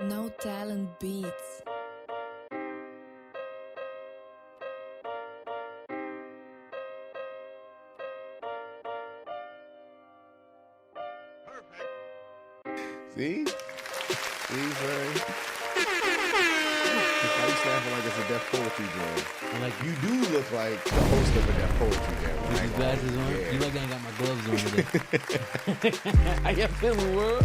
No Talent Beats. See? See, Ferry? Why you snapping like it's a Deaf Poetry Jam? Like You do look like the host of a Deaf Poetry Jam. with these glasses on. Yeah. You like I ain't got my gloves on today. How you feeling, world?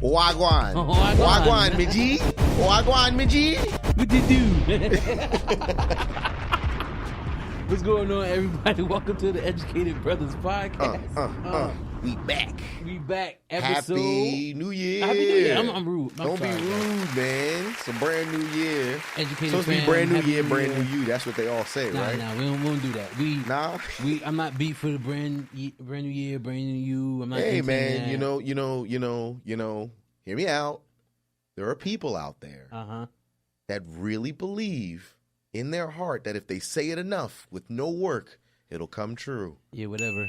Wagwan. Wagwan. Wagwan, me G. Wagwan, me G. What you do? What's going on, everybody? Welcome to the Educated Brothers Podcast. We back. We back. Episode. Happy New Year. Happy New Year. I'm rude. I'm Don't be sorry, rude, man. It's a brand new year. Educated Supposed to be fam, brand new Happy year, New brand Year. new you. That's what they all say, right? Nah, we don't do that. Nah. I'm not beat for the brand new year, brand new you. I'm not. Hey, into man. that. Hear me out. There are people out there that really believe in their heart that if they say it enough with no work, it'll come true. Yeah, whatever.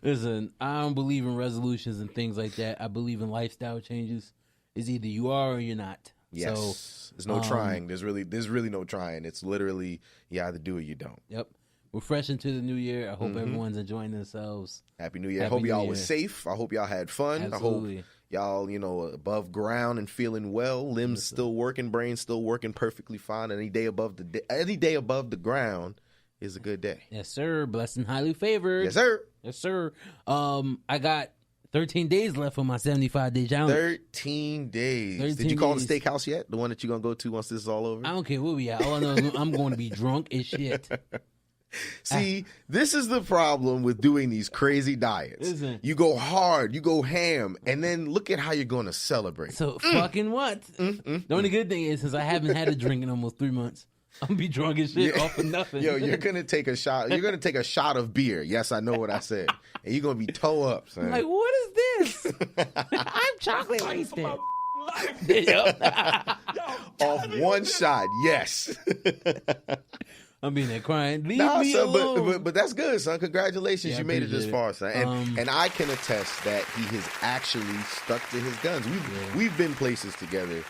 Listen, I don't believe in resolutions and things like that. I believe in lifestyle changes. It's either you are or you're not. Yes. So, There's no trying. There's really no trying. It's literally you either do or you don't. Yep. We're fresh into the new year. I hope everyone's enjoying themselves. Happy New Year. I Happy hope New y'all Year. was safe. I hope y'all had fun. Absolutely. I hope y'all, above ground and feeling well. Limbs still working, brain still working perfectly fine. Any day above the ground is a good day. Yes, sir. Blessed and highly favored. Yes, sir. Yes, sir. I got 13 days left on my 75-day challenge. 13 days. 13 Did you call days. the steakhouse yet? The one that you're going to go to once this is all over? I don't care where we at. All I know is I'm going to be drunk as shit. See, this is the problem with doing these crazy diets. Listen. You go hard, you go ham, and then look at how you're going to celebrate. So fucking what? The only good thing is, since I haven't had a drink in almost 3 months, I'm gonna be drunk as shit off of nothing. Yo, you're gonna take a shot. You're gonna take a shot of beer. Yes, I know what I said. And you're gonna be toe up, son. Like, what is this? I'm chocolate wasted. Off one shot, yes. I'm being there crying. Leave Nah, me son, alone. but that's good, son. Congratulations, Yeah, I you made it this appreciate far, it. son. And I can attest that he has actually stuck to his guns. We've been places together,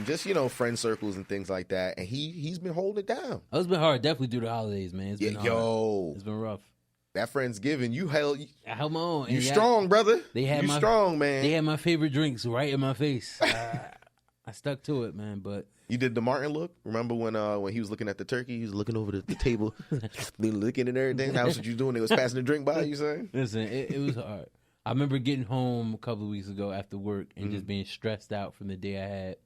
just friend circles and things like that, and he's been holding it down. Oh, it's been hard, definitely through the holidays, man. It's been hard. Yo, It's been rough. that Friendsgiving, I held my own. you And strong, brother. They had you my- strong, man. They had my favorite drinks right in my face. I stuck to it, man. But You did the Martin look. Remember when he was looking at the turkey? He was looking over the table, looking and everything. That's what you doing. They was passing the drink by. You saying? listen, it was hard. I remember getting home a couple of weeks ago after work and just being stressed out from the day I had.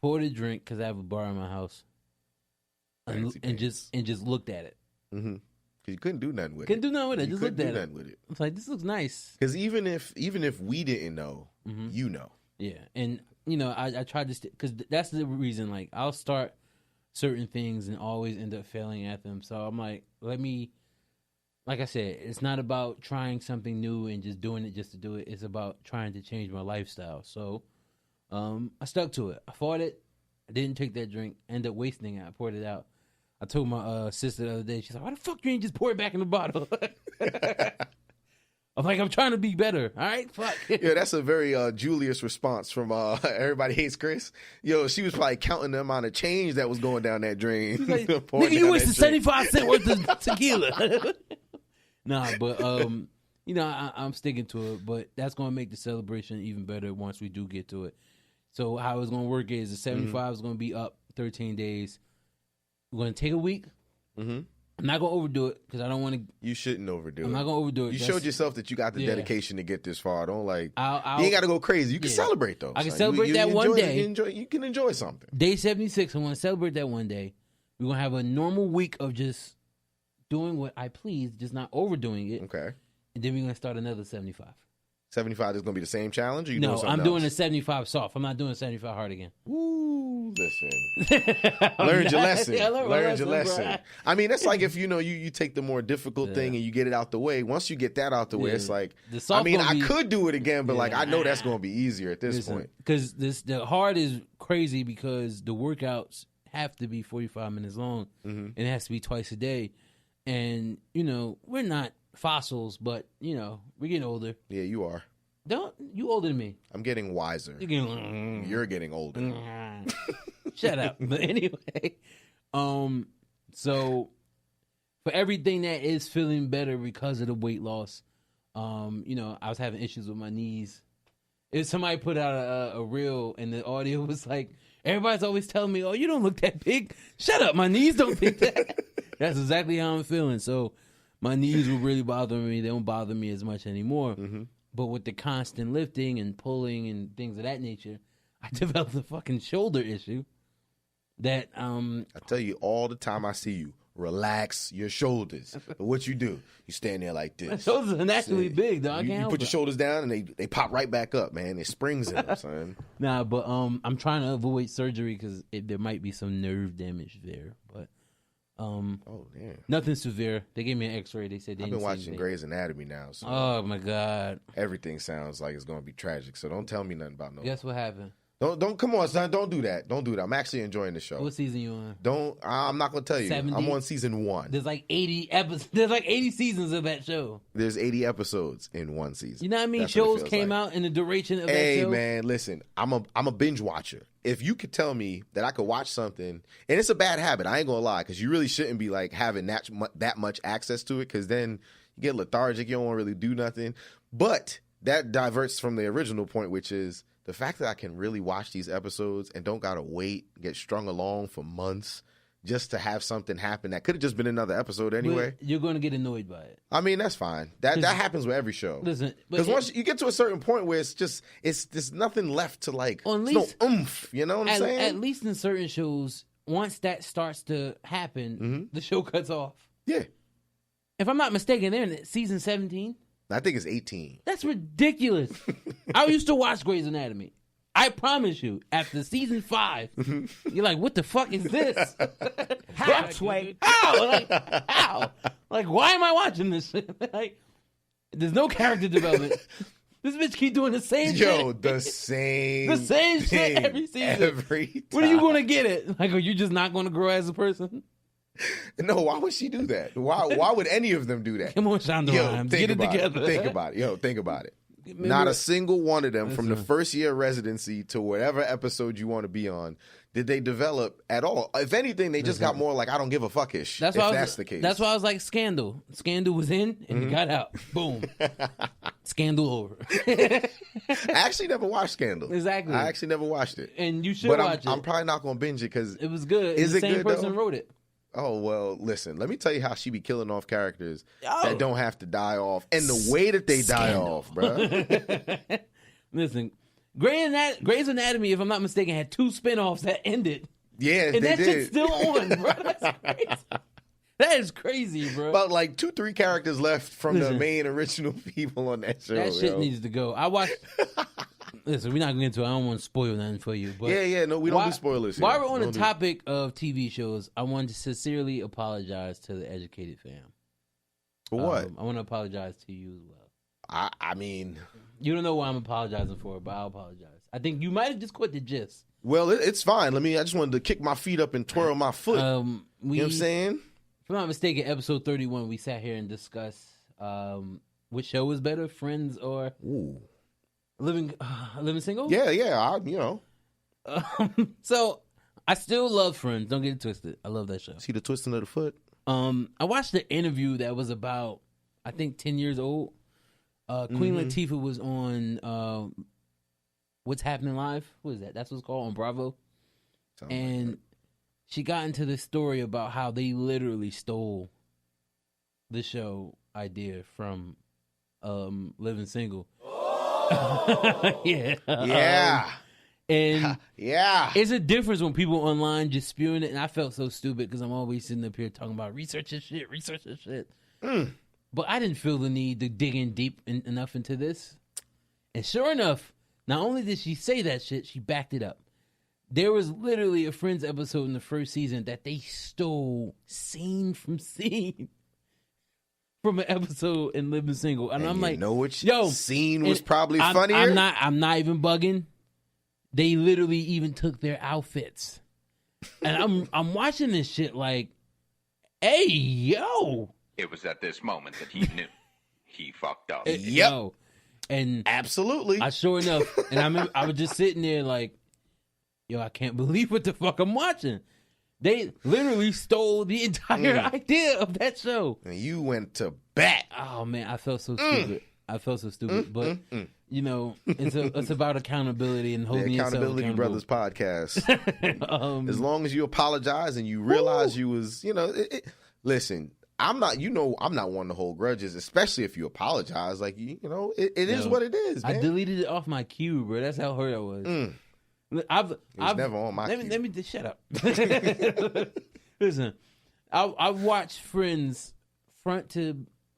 Poured a drink because I have a bar in my house, and just looked at it. Mm-hmm. Because you couldn't do nothing with Couldn't it. do nothing with it. You Just couldn't looked do at it. nothing with it. It's like, this looks nice. Because even if we didn't know, you know. Yeah, and I tried to because that's the reason. Like, I'll start certain things and always end up failing at them. So I'm like, like I said, it's not about trying something new and just doing it just to do it. It's about trying to change my lifestyle. So I stuck to it. I fought it. I didn't take that drink. Ended up wasting it. I poured it out. I told my sister the other day. She's like, "Why the fuck you ain't just pour it back in the bottle?" I'm like, I'm trying to be better. All right, fuck. Yeah, that's a very Julius response from Everybody Hates Chris. Yo, she was probably counting the amount of change that was going down that drain. Like, Pouring nigga, you down wasted that drink. 75 cents worth of tequila. Nah, but I'm sticking to it. But that's gonna make the celebration even better once we do get to it. So how it's gonna work is the 75 is gonna be up 13 days. We're gonna take a week. Mm-hmm. I'm not gonna overdo it because I don't want to. You shouldn't overdo it. I'm not gonna overdo it. You That's- showed yourself that you got the Yeah. dedication to get this far. Don't you I'll ain't got to go crazy. You can yeah. celebrate though. I can son. celebrate that one enjoy- day. You can enjoy something. Day 76. I'm gonna celebrate that one day. We're gonna have a normal week of just doing what I please, just not overdoing it. Okay. And then we're gonna start another 75. 75 is going to be the same challenge? Or you No, doing something I'm doing a else? 75 soft. I'm not doing 75 hard again. Ooh, listen. Learned your lesson. Yeah, I learned my Learned your lesson, lesson. bro. I mean, that's like if you take the more difficult thing and you get it out the way. Once you get that out the way, Yeah. it's like, The soft I mean, gonna I be- could do it again, but like Yeah. I know that's going to be easier at this point. Because the hard is crazy because the workouts have to be 45 minutes long and it has to be twice a day. And, we're not fossils, but, we're getting older. Yeah, you are. Don't you older than me? I'm getting wiser. You're getting older. Shut up. But anyway, so for everything that is feeling better because of the weight loss, I was having issues with my knees. If somebody put out a reel and the audio was like, everybody's always telling me, "Oh, you don't look that big." Shut up, my knees don't think that. That's exactly how I'm feeling. So my knees were really bothering me. They don't bother me as much anymore. Mm-hmm. But with the constant lifting and pulling and things of that nature, I developed a fucking shoulder issue. That I tell you all the time I see you. Relax your shoulders. But what you do? You stand there like this. My shoulders are naturally big, though. You put your shoulders down and they pop right back up, man. There's springs in them, son. Nah, but I'm trying to avoid surgery because there might be some nerve damage there. But oh damn, nothing severe. They gave me an X-ray. They said they I've been watching Grey's Anatomy now. So oh my god, everything sounds like it's gonna be tragic. So don't tell me nothing about no. Guess what happened? Don't come on, son. Don't do that. Don't do that. I'm actually enjoying the show. What season you on? I'm not gonna tell you. 70? I'm on season 1. There's like 80 episodes. There's like 80 seasons of that show. There's 80 episodes in one season. You know what I mean? That's shows came out in the duration of that show. Hey man, listen. I'm a binge watcher. If you could tell me that I could watch something, and it's a bad habit, I ain't gonna lie, because you really shouldn't be like having that much access to it, because then you get lethargic. You don't want to really do nothing. But that diverts from the original point, which is the fact that I can really watch these episodes and don't gotta wait, get strung along for months just to have something happen that could have just been another episode anyway. But you're going to get annoyed by it. I mean, that's fine. That happens with every show. Listen, because once you get to a certain point where there's nothing left to like. At least, no oomph. You know what I'm saying? At least in certain shows, once that starts to happen, the show cuts off. Yeah. If I'm not mistaken, they're in season 17. I think it's 18. That's ridiculous. I used to watch Grey's Anatomy. I promise you, after season 5, you're like, what the fuck is this? Halfway. How? Like, why am I watching this shit? Like, there's no character development. This bitch keep doing the same shit. Yo, the same shit every season. Every time. When are you going to get it? Like, are you just not going to grow as a person? No, why would she do that? Why would any of them do that? Come on, Shonda Rhimes. Get it together. Think about it. Yo, think about it. Not a single one of them from the first year of residency to whatever episode you want to be on did they develop at all. If anything, they just got more like I don't give a fuckish. That's the case. That's why I was like Scandal. Scandal was in and it got out. Boom. Scandal over. I actually never watched Scandal. Exactly. I actually never watched it. And you should watch it. I'm probably not going to binge it because it was good. Is the it same good, person though? wrote it. Oh, well, listen, let me tell you how she be killing off characters that don't have to die off and the way that they die off, bro. Listen, Grey's Anatomy, if I'm not mistaken, had 2 spinoffs that ended. Yeah, and they that did. shit's still on, bro. That's crazy. That is crazy, bro. About like 2-3 characters left from the main original people on that show. That shit needs to go. I watched... Listen, we're not going to get into it. I don't want to spoil nothing for you. But no, we don't do spoilers here. While we're on the topic of TV shows, I want to sincerely apologize to the Educated fam. For what? I want to apologize to you as well. I mean... You don't know what I'm apologizing for, but I'll apologize. I think you might have just caught the gist. Well, it's fine. I just wanted to kick my feet up and twirl my foot. You know what I'm saying? If I'm not mistaken, episode 31, we sat here and discussed which show was better, Friends or... Ooh. Living Single? Yeah, So, I still love Friends. Don't get it twisted. I love that show. See the twisting of the foot? I watched the interview that was about, I think, 10 years old. Queen Latifah was on What's Happening Live. What is that? That's what it's called on Bravo. And she got into this story about how they literally stole the show idea from Living Single. Yeah. And yeah, it's a difference when people online just spewing it. And I felt so stupid because I'm always sitting up here talking about research this shit. But I didn't feel the need to dig in deep enough into this. And sure enough, not only did she say that shit, she backed it up. There was literally a Friends episode in the first season that they stole scene from scene from an episode in Living Single. And I'm like, which scene was probably funnier? I'm not even bugging. They literally even took their outfits. And I'm watching this shit like, hey, yo. It was at this moment that he knew he fucked up. Yep. And Absolutely. sure enough, and I remember I was just sitting there like, yo, I can't believe what the fuck I'm watching. They literally stole the entire idea of that show. And you went to bat. Oh man, I felt so stupid. But you know, it's about accountability and holding yourself Accountability accountable. Brothers podcast. As long as you apologize and you realize you was, listen, I'm not one to hold grudges, especially if you apologize. Like, it is what it is, man. I deleted it off my queue, bro. That's how hurt I was. I've never on my queue. Let me just shut up. Listen, I've watched Friends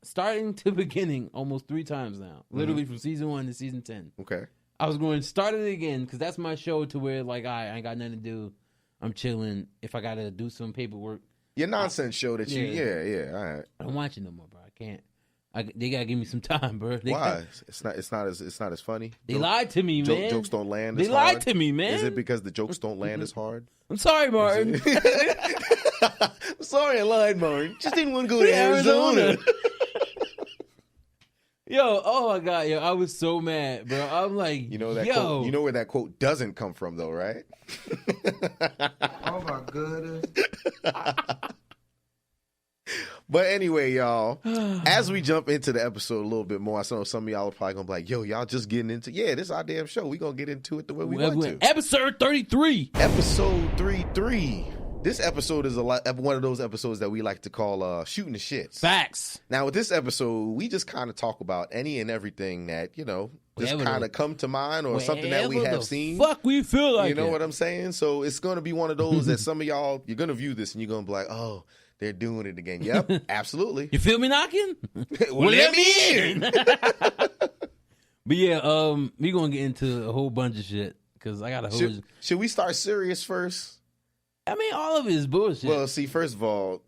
starting to beginning almost 3 times now. Literally from season 1 to season 10. Okay. I was going to start it again because that's my show to where like I ain't got nothing to do. I'm chilling. If I got to do some paperwork. Your nonsense show that you, all right. I don't watch it no more, bro. I can't. They gotta give me some time, bro. Why? It's not as funny. They lied to me, man. Jokes don't land. They lied to me, man. Is it because the jokes don't land as hard? I'm sorry, Martin. I'm sorry, I lied, Martin. Just didn't want to go to Arizona. Yo, oh my god, yo, I was so mad, bro. I'm like, quote, you know where that quote doesn't come from, though, right? Oh my goodness. But anyway, y'all, as we jump into the episode a little bit more, I know some of y'all are probably going to be like, yo, y'all just getting into, this is our damn show. We going to get into it the way we want to. Episode 33. Episode 33. This episode is one of those episodes that we like to call shooting the shits. Facts. Now, with this episode, we just kind of talk about any and everything that, just kind of come to mind or something that we have seen. Fuck, we feel like you know what I'm saying? So it's going to be one of those that some of y'all, you're going to view this and you're going to be like, oh, they're doing it again. Yep, absolutely. You feel me knocking? Well, let me in. But yeah, we going to get into a whole bunch of shit because I got a whole... Should we start serious first? I mean, all of it is bullshit. Well, see, first of all,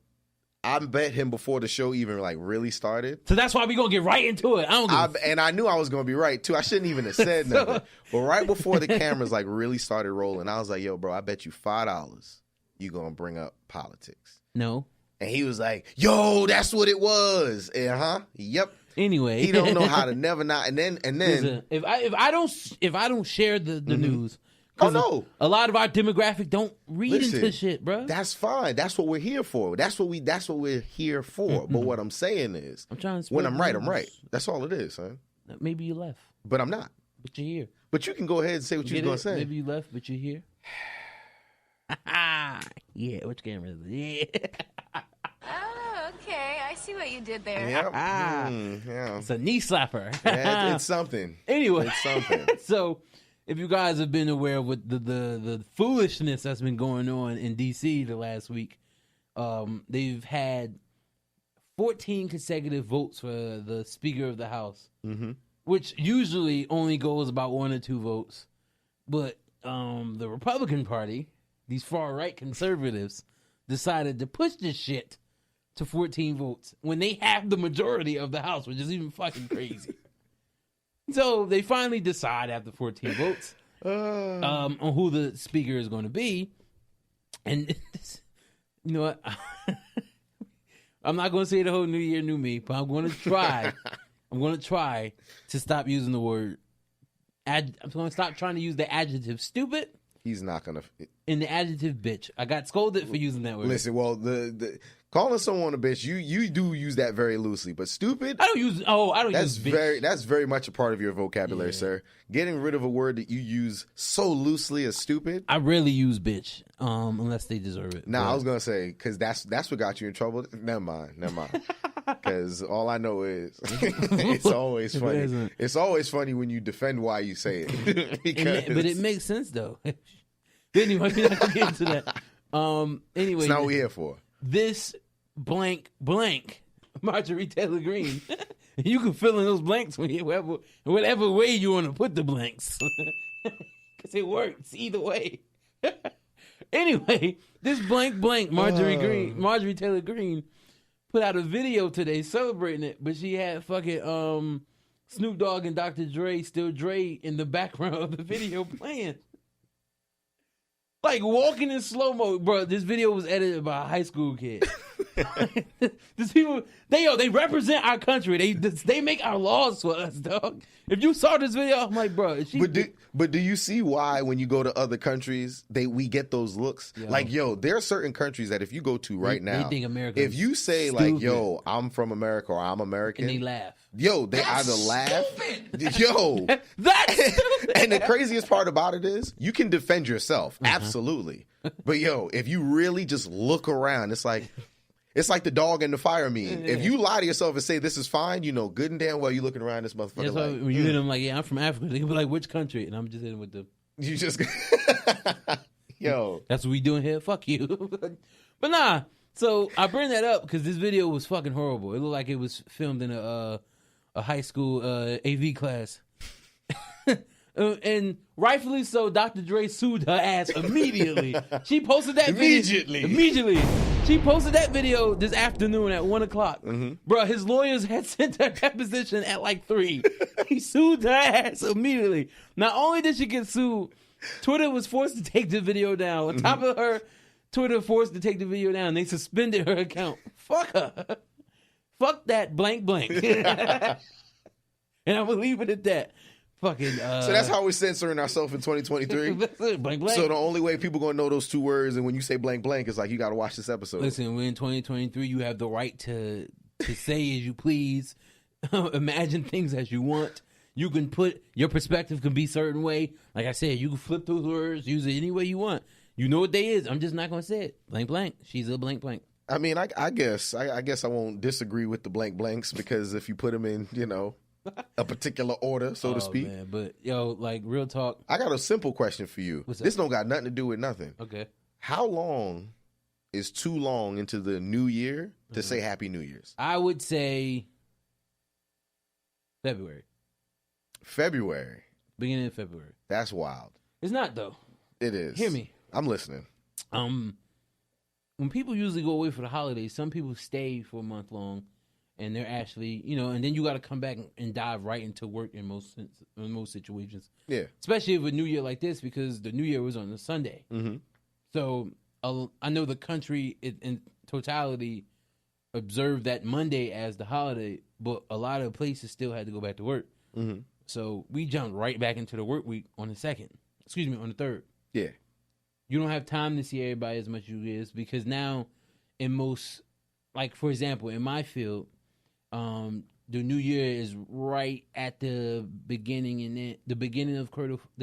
I bet him before the show even really started. So that's why we gonna get right into it. And I knew I was gonna be right too. I shouldn't even have said nothing. But right before the cameras really started rolling, I was like, "Yo, bro, I bet you $5 you gonna bring up politics." No. And he was like, "Yo, that's what it was." And yep. Anyway, he don't know how to never not. And then listen, if I don't share the news. Oh no! A lot of our demographic don't read into shit, bro. That's fine. That's what we're here for. That's what we're here for. But what I'm saying is, I'm trying to when I'm right, I'm right. That's all it is, son. Maybe you left, but I'm not. But you're here. But you can go ahead and say what you're gonna say. Maybe you left, but you're here. Yeah, which camera is it? Yeah. Oh, okay. I see what you did there. Yep. Yeah. It's a knee slapper. Yeah, it's something. Anyway, it's something. So, if you guys have been aware with the foolishness that's been going on in D.C. the last week, they've had 14 consecutive votes for the Speaker of the House, which usually only goes about 1 or 2 votes. But the Republican Party, these far-right conservatives, decided to push this shit to 14 votes when they have the majority of the House, which is even fucking crazy. So they finally decide after 14 votes on who the speaker is going to be. And you know what? I'm not going to say the whole New Year, New Me, but I'm going to try. I'm going to try to stop using the word. I'm going to stop trying to use the adjective stupid. He's not going to. And the adjective bitch. I got scolded for using that word. Listen, well, the calling someone a bitch, you do use that very loosely, but stupid. I don't use bitch. That's very much a part of your vocabulary, sir. Getting rid of a word that you use so loosely as stupid. I rarely use bitch, unless they deserve it. I was gonna say because that's what got you in trouble. Never mind. Because all I know is it's always funny. It's always funny when you defend why you say it. But it makes sense though. Anyway, we're not gonna get into that. Anyway, it's not what we're here for. This blank Marjorie Taylor Greene. You can fill in those blanks whatever way you want to put the blanks, because it works either way. Anyway, this blank Marjorie Taylor Greene, put out a video today celebrating it, but she had fucking Snoop Dogg and Dr. Dre, Still Dre, in the background of the video playing. Like walking in slow mo, bro. This video was edited by a high school kid. These people, they represent our country. They make our laws for us, dog. If you saw this video, I'm like, bro. But do you see why when you go to other countries, we get those looks? Yo. Like, yo, there are certain countries that if you go to right now, they think America if you say stupid. like, yo, I'm from America or I'm American, And they laugh. Yo, they either laugh. Yo, That's and the craziest part about it is you can defend yourself, absolutely. But yo, if you really just look around, it's like the dog and the fire meme. If you lie to yourself and say this is fine, you know good and damn well you looking around this motherfucker. That's why when you hit them like, yeah, I'm from Africa, they can be like, which country? And I'm just in with the. You just yo. That's what we doing here. Fuck you. But nah. So I bring that up because this video was fucking horrible. It looked like it was filmed in a high school AV class. And rightfully so, Dr. Dre sued her ass immediately. She posted that video. Immediately. She posted that video this afternoon at 1 o'clock. Mm-hmm. Bro, his lawyers had sent her deposition at like 3. He sued her ass immediately. Not only did she get sued, Twitter was forced to take the video down. On top of her, Twitter forced to take the video down. They suspended her account. Fuck her. Fuck that blank blank. And I'm going to leave it at that. Fucking. So that's how we're censoring ourselves in 2023. Blank blank. So the only way people gonna know those 2 words, and when you say blank blank, it's like you got to watch this episode. Listen, we're in 2023. You have the right to say as you please, imagine things as you want. You can put your perspective can be a certain way. Like I said, you can flip those words, use it any way you want. You know what they is. I'm just not gonna say it. Blank blank. She's a blank blank. I mean, I guess I won't disagree with the blank blanks because if you put them in, a particular order, so to speak. Man. But yo, like real talk. I got a simple question for you. What's this up? don't got nothing to do with nothing. Okay. How long is too long into the new year to say Happy New Year's? I would say February. February. Beginning of February. That's wild. It's not though. It is. Hear me. I'm listening. When people usually go away for the holidays, some people stay for a month long. And they're actually, and then you got to come back and dive right into work in most situations. Yeah. Especially with a New Year like this, because the New Year was on a Sunday. Mm-hmm. So I know the country in totality observed that Monday as the holiday, but a lot of places still had to go back to work. Mm-hmm. So we jumped right back into the work week on the 3rd. Yeah. You don't have time to see everybody as much as you is because now in most, like for example, in my field, the new year is right at the beginning and the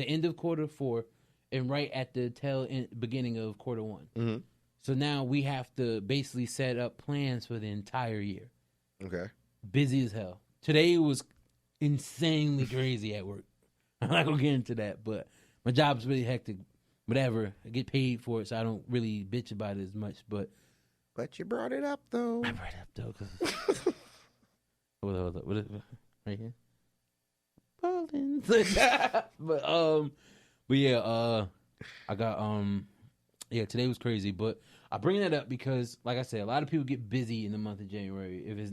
end of quarter 4 and right at the beginning of quarter 1. Mm-hmm. So now we have to basically set up plans for the entire year. Okay. Busy as hell. Today was insanely crazy at work. I'm not going to get into that, but my job's really hectic. Whatever. I get paid for it, so I don't really bitch about it as much, but you brought it up, though. I brought it up, though, because... Hold up. What is it? Right here? But yeah, I got, today was crazy, but I bring that up because, like I said, a lot of people get busy in the month of January. If it's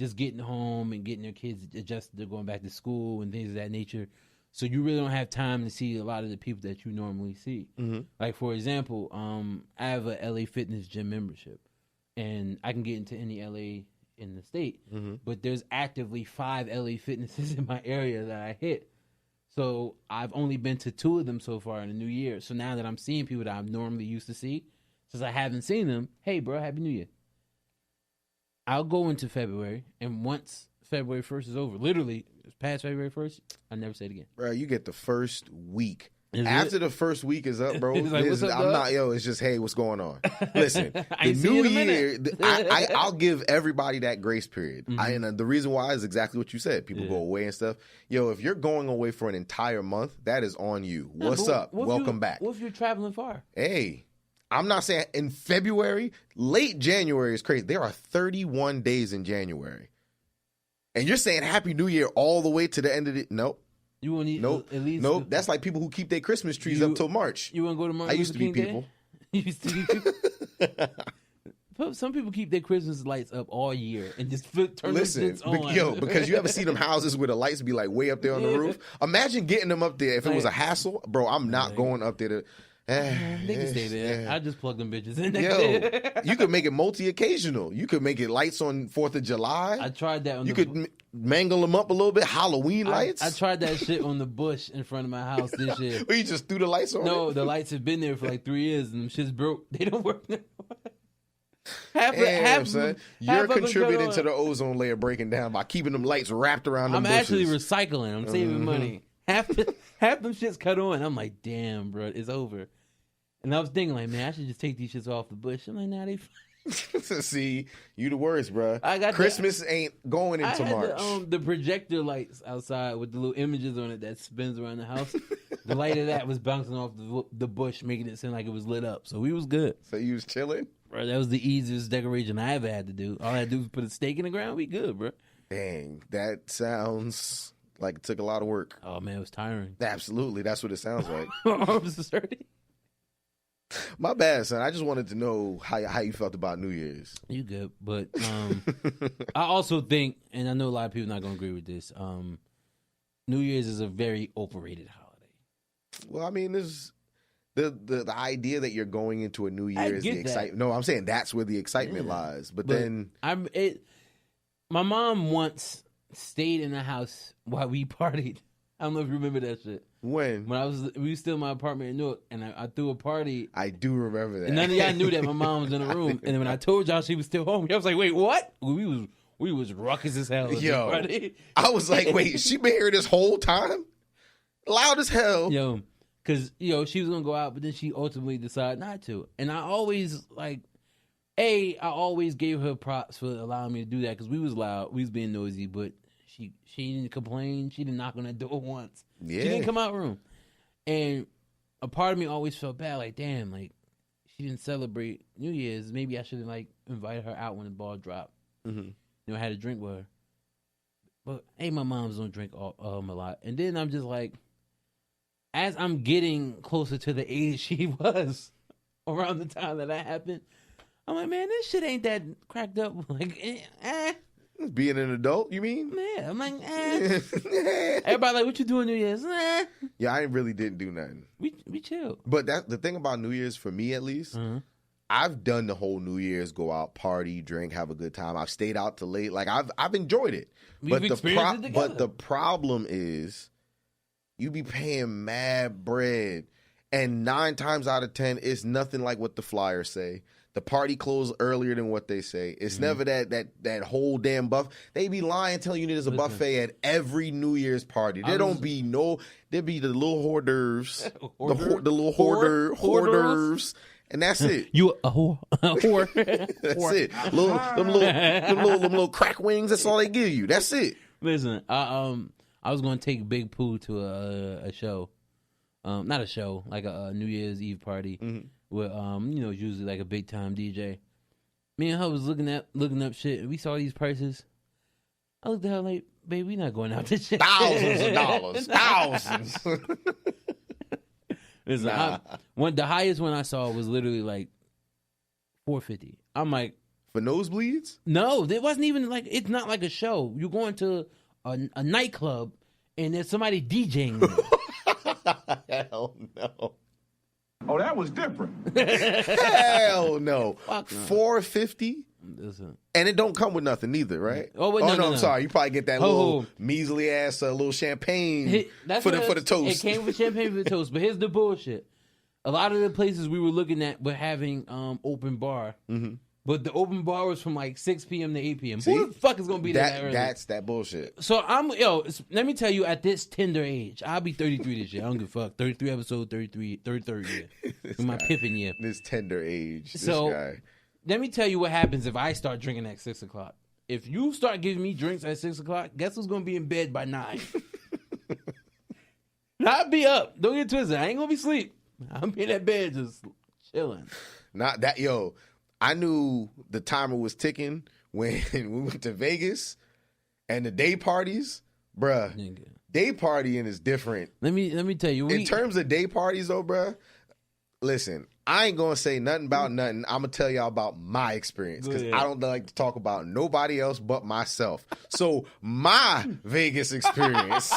just getting home and getting their kids adjusted to going back to school and things of that nature. So you really don't have time to see a lot of the people that you normally see. Mm-hmm. Like, for example, I have a LA Fitness gym membership, and I can get into any LA in the state, but there's actively 5 LA Fitnesses in my area that I hit. So I've only been to 2 of them so far in the new year. So now that I'm seeing people that I'm normally used to see, since I haven't seen them, hey bro, Happy New Year. I'll go into February, and once February 1st is over, literally past February 1st, I never say it again. Bro, you get the first week. Is After it? The first week is up, bro, It's like, what's up, I'm dog? not, it's just, hey, what's going on? Listen, I the ain't seen new you in a year, minute. I'll give everybody that grace period. Mm-hmm. And the reason why is exactly what you said. People go away and stuff. Yo, if you're going away for an entire month, that is on you. Yeah, What's but up? Welcome back. What if you're traveling far? Hey, I'm not saying in February, late January is crazy. There are 31 days in January. And you're saying Happy New Year all the way to the end of it? Nope. You won't need Nope. at least. Nope. That's like people who keep their Christmas trees up till March. You want to go to Martin I used to Luther be King people. Day? You used to be people. Some people keep their Christmas lights up all year and just turn Listen, those shits on. yo, because you ever see them houses where the lights be like way up there on the roof? Imagine getting them up there if it was a hassle. Bro, I'm not going up there to... They can stay there. Yeah. I just plug them bitches in. Yo, you could make it multi-occasional. You could make it lights on 4th of July. I tried that on You could mangle them up a little bit. Halloween lights. I tried that shit on the bush in front of my house this year. Or you just threw the lights on? No, the lights have been there for like 3 years and them shits broke. They don't work now. Son. You're contributing to the ozone layer breaking down by keeping them lights wrapped around them I'm bushes. actually recycling. I'm saving money. Half them shits cut on. I'm like, damn, bro, it's over. And I was thinking, like, man, I should just take these shits off the bush. I'm like, nah, they fine. See, you the worst, bro. I got Christmas ain't going into March. The projector lights outside with the little images on it that spins around the house. The light of that was bouncing off the bush, making it seem like it was lit up. So we was good. So you was chilling? Bro, that was the easiest decoration I ever had to do. All I had to do was put a stake in the ground. We good, bro. Dang, that sounds like it took a lot of work. Oh, man, it was tiring. Absolutely, that's what it sounds like. My arms are sturdy. My bad, son. I just wanted to know how you felt about New Year's. You good, but I also think, and I know a lot of people not gonna agree with this. New Year's is a very overrated holiday. Well, I mean, this the idea that you're going into a new year is the excitement. No, I'm saying that's where the excitement lies. But then my mom once stayed in the house while we partied. I don't know if you remember that shit. When we were still in my apartment in Newark, and I threw a party. I do remember that. And none of y'all knew that my mom was in the room. And then when I told y'all she was still home, I was like, "Wait, what?" We was ruckus as hell. Yo, I was like, "Wait, she been here this whole time? Loud as hell." Yo, because she was gonna go out, but then she ultimately decided not to. And I always I always gave her props for allowing me to do that because we was loud, we was being noisy, but she didn't complain. She didn't knock on that door once. Yeah. She didn't come out room. And a part of me always felt bad, like, damn, like, she didn't celebrate New Year's. Maybe I should have, invited her out when the ball dropped. Mm-hmm. I had a drink with her. But, hey, my moms don't drink a lot. And then I'm just like, as I'm getting closer to the age she was around the time that happened, I'm like, man, this shit ain't that cracked up. Being an adult, you mean? Yeah, I'm like, Everybody like, what you doing New Year's? Yeah, I really didn't do nothing. We chill. But the thing about New Year's, for me at least, I've done the whole New Year's, go out, party, drink, have a good time. I've stayed out till late. Like, I've enjoyed it. But the problem is, you be paying mad bread. And 9 times out of 10, it's nothing like what the flyers say. The party closed earlier than what they say. It's never that whole damn buffet. They be lying, telling you there's a buffet at every New Year's party. There be the little hors d'oeuvres, the little hors d'oeuvres, and that's it. You a whore? That's it. Them little crack wings. That's all they give you. That's it. Listen, I was going to take Big Pooh to a show, not a show, like a New Year's Eve party. With it's usually like a big time DJ. Me and her was looking up shit, and we saw these prices. I looked at her like, babe, we not going out this shit. Thousands of dollars. Thousands. Listen, the highest one I saw was literally like $450. I'm like, for nosebleeds? No, it wasn't even it's not like a show. You're going to a nightclub and there's somebody DJing there. Hell no. Oh, that was different. Hell no. $450? Listen. And it don't come with nothing neither, right? Oh, wait, no, I'm sorry. You probably get that little measly ass little champagne for the toast. It came with champagne for the toast. But here's the bullshit. A lot of the places we were looking at were having open bar. Mm-hmm. But the open bar was from 6 p.m. to 8 p.m. See? Who the fuck is going to be there that early? That's that bullshit. So let me tell you, at this tender age, I'll be 33 this year. I don't give a fuck. 33 episode, 33rd year. In my Pippen year. This tender age. This guy. Let me tell you what happens if I start drinking at 6 o'clock. If you start giving me drinks at 6 o'clock, guess who's going to be in bed by 9? I'll be up. Don't get twisted. I ain't going to be asleep. I'm in that bed just chilling. Not that, I knew the timer was ticking when we went to Vegas and the day parties, bruh. Nigga. Day partying is different. Let me tell you. In terms of day parties, though, bruh, listen, I ain't gonna say nothing about nothing. I'm gonna tell y'all about my experience because I don't like to talk about nobody else but myself. So my Vegas experience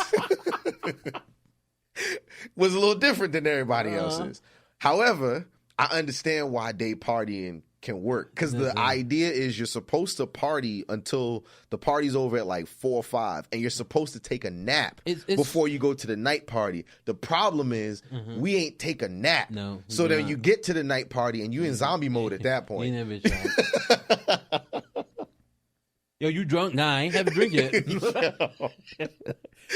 was a little different than everybody else's. However, I understand why day partying can work because the idea is you're supposed to party until the party's over at like 4 or 5, and you're supposed to take a nap before you go to the night party. The problem is we ain't take a nap. No, so then you get to the night party and you in zombie mode at that point. You never tried. Yo, you drunk? Nah, I ain't have a drink yet.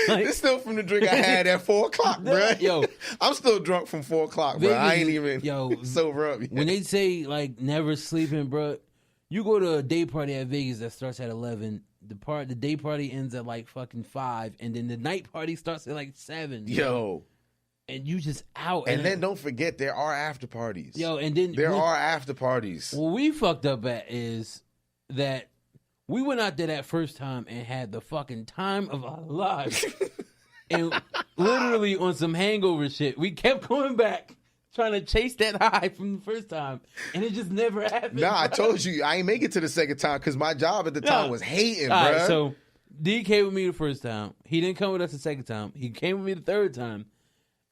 This still from the drink I had at 4 o'clock, bro. Yo, I'm still drunk from 4 o'clock, bro. I ain't even sober up yet. When they say like never sleeping, bro, you go to a day party at Vegas that starts at 11. The day party ends at like fucking 5, and then the night party starts at like 7. Yo. And you just out. And then don't forget there are after parties. Yo, and then there are after parties. What we fucked up at is that we went out there that first time and had the fucking time of our lives. And literally on some hangover shit, we kept going back trying to chase that high from the first time, and it just never happened. Nah, I told you, I ain't make it to the second time because my job at the time was hating, bro. Right, so D came with me the first time. He didn't come with us the second time. He came with me the third time.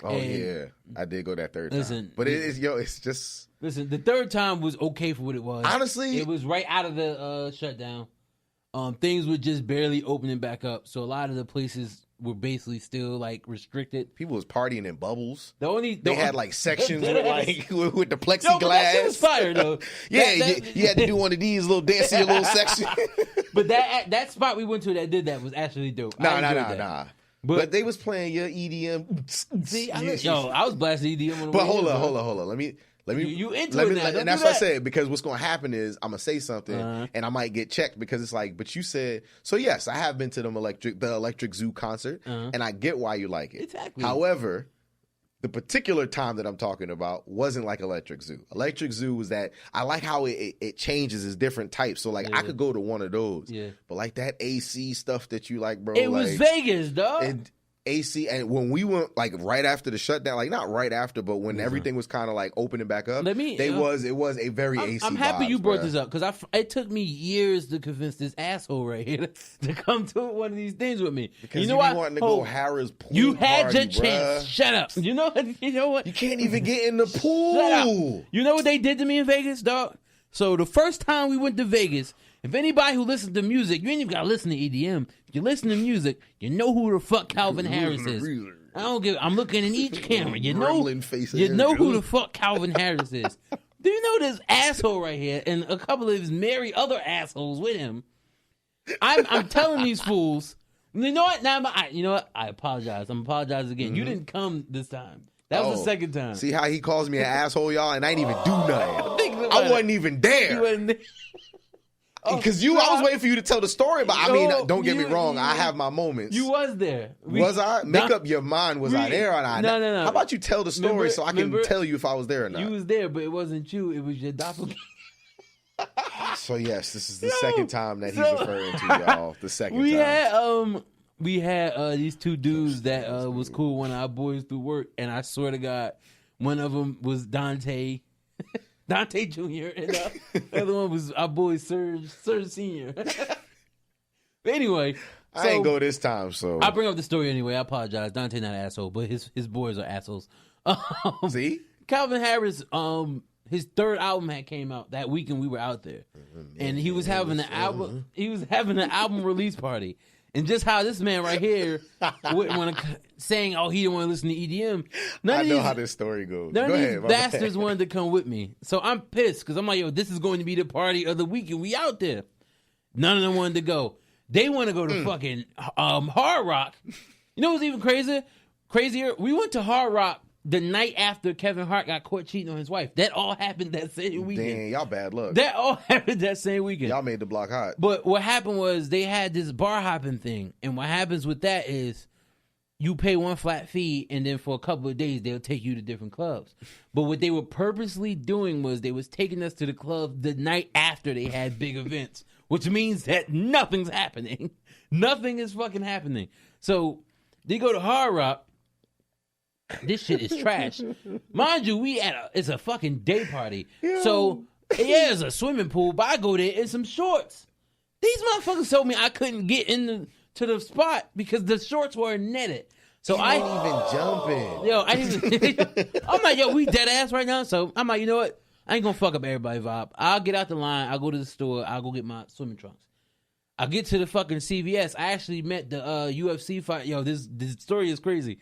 Oh, yeah. I did go that third time. But it's just... Listen, the third time was okay for what it was. Honestly... It was right out of the shutdown. Things were just barely opening back up, so a lot of the places were basically still like restricted. People was partying in bubbles. They had like sections with like with the plexiglass. Yo, but that shit was fire though. You had to do one of these little dancing little sections. But that spot we went to that did that was actually dope. Nah. But they was playing your EDM. See, I was blasting EDM on the But hold on. Let me. You into it now. And that's what I said, because what's going to happen is I'm going to say something and I might get checked because it's like, but you said, so yes, I have been to the Electric Zoo concert and I get why you like it. Exactly. However, the particular time that I'm talking about wasn't like Electric Zoo. Electric Zoo was that I like how it changes as different types. So like I could go to one of those. Yeah. But like that AC stuff that you like, bro. It was Vegas, dog. AC, and when we went like right after the shutdown, like not right after, but when everything was kind of like opening back up, it was a very AC. I'm happy vibes, you brought bro. this up because it took me years to convince this asshole right here to come to one of these things with me. Because you know what? Wanting to go Harrah's pool. You had party, your chance. Shut up. You know what? You can't even get in the pool. Shut up. You know what they did to me in Vegas, dog? So the first time we went to Vegas, if anybody who listens to music, you ain't even gotta listen to EDM. If you listen to music, you know who the fuck Calvin Harris is. I'm looking in each camera. You know who the fuck Calvin Harris is. Do you know this asshole right here and a couple of his merry other assholes with him? I'm telling these fools. You know what? Now I apologize. I'm apologizing again. You didn't come this time. That was the second time. See how he calls me an asshole, y'all, and I didn't even do nothing. I wasn't even there. Because I was waiting for you to tell the story, but I mean, don't get me wrong, I have my moments. You was there. Was I? Make up your mind, was I there or not? No. How about you tell the story so I can tell you if I was there or not? You was there, but it wasn't you, it was your doppelganger. So yes, this is the second time that he's referring to, y'all. The second time. We had these two dudes that was cool, one of our boys through work, and I swear to God, one of them was Dante Jr. and the other one was our boy Serge Sr. But anyway, I ain't go this time, so I bring up the story anyway. I apologize. Dante not an asshole, but his boys are assholes. See, Calvin Harris, his third album had came out that weekend. We were out there, and he was having an album. He was having an album release party. And just how this man right here wouldn't want to saying, "Oh, he didn't want to listen to EDM." I know how this story goes. None of these bastards wanted to come with me, so I'm pissed because I'm like, "Yo, this is going to be the party of the weekend. We out there." None of them wanted to go. They want to go to fucking Hard Rock. You know what's even crazier? We went to Hard Rock the night after Kevin Hart got caught cheating on his wife. That all happened that same weekend. Damn, y'all bad luck. That all happened that same weekend. Y'all made the block hot. But what happened was they had this bar hopping thing. And what happens with that is you pay one flat fee and then for a couple of days they'll take you to different clubs. But what they were purposely doing was they was taking us to the club the night after they had big events, which means that nothing's happening. Nothing is fucking happening. So they go to Hard Rock. This shit is trash. Mind you, it's a fucking day party. Yeah. So, yeah, it's a swimming pool, but I go there in some shorts. These motherfuckers told me I couldn't get to the spot because the shorts were netted. So I ain't even jumping. Yo, I didn't even. I'm like, yo, we dead ass right now. So I'm like, you know what? I ain't gonna fuck up everybody's vibe. I'll get out the line. I'll go to the store. I'll go get my swimming trunks. I get to the fucking CVS. I actually met the UFC fight. Yo, this story is crazy.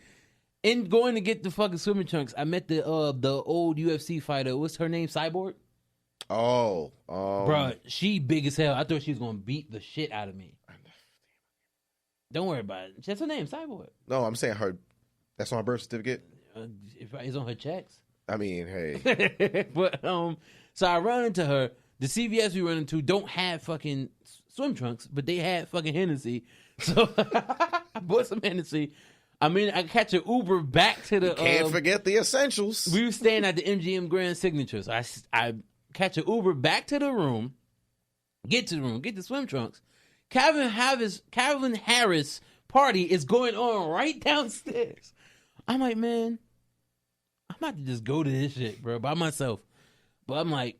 In going to get the fucking swimming trunks, I met the old UFC fighter. What's her name? Cyborg. Oh, bro, she big as hell. I thought she was gonna beat the shit out of me. Don't worry about it. That's her name, Cyborg. No, I'm saying her. That's on her birth certificate. It's on her checks. I mean, hey. But so I run into her. The CVS we run into don't have fucking swim trunks, but they had fucking Hennessy. So I bought some Hennessy. I mean, I catch an Uber back to the. You can't forget the essentials. We were staying at the MGM Grand Signature. So I catch an Uber back to the room. Get to the room. Get the swim trunks. Calvin Harris party is going on right downstairs. I'm like, man, I'm about to just go to this shit, bro, by myself. But I'm like,